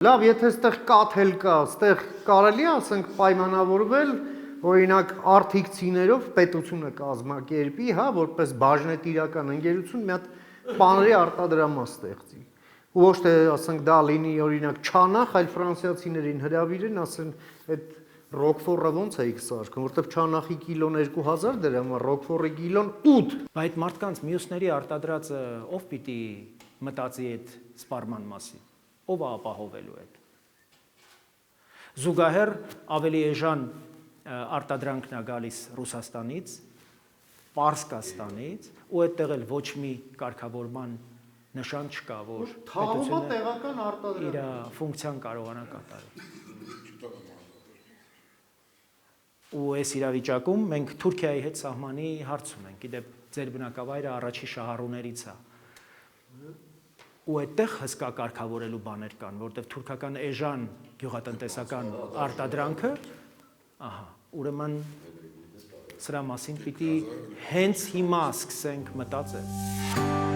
Լավ, եթե այստեղ կաթել կա, այստեղ կարելի է ասենք պայմանավորվել, օրինակ արտիքցիներով պետությունը կազմակերպի, հա, որպես բաժնետիրական ընկերություն մի հատ պանրի արտադրամա ստեղծի։ Ու ոչ թե ասենք դա լինի օրինակ չանախ, այլ ֆրանսիացիներին հրավիրեն, ասեն այդ Ռոկֆորը ոնց է սարքում, որտեվ չանախի կիլոն 2000 դրամ է, Ռոկֆորի կիլոն 8։ Բայց այդ մարդկանց մյուսների արտադրածը ով պիտի մտածի այդ սպառման մասին, ով է ապահովելու այդ։ Զուգահեռ ավելի էժան արտադրանքն է գալիս Ռուսաստանից, Պարսկաստանից, ու այդտեղ էլ ոչ մի կարգավորման նշան չկա, որ թաղումը տեղական արտադրանք իր ֆունկցիան կարողանա կատարել։ Ու այս իրավիճակում մենք Թուրքիայի հետ սահմանի հարց ունենք, գիտեք, ձեր բնակավայրը առաջի շահառուներից է։ Ու այդտեղ հսկա կարգավորելու բաներ կան, որտեղ թուրքական էժան գյուղատնտեսական արտադրանքը, ահա, ուրեմն սրա մասին պիտի հենց հիմա սկսենք մտածել։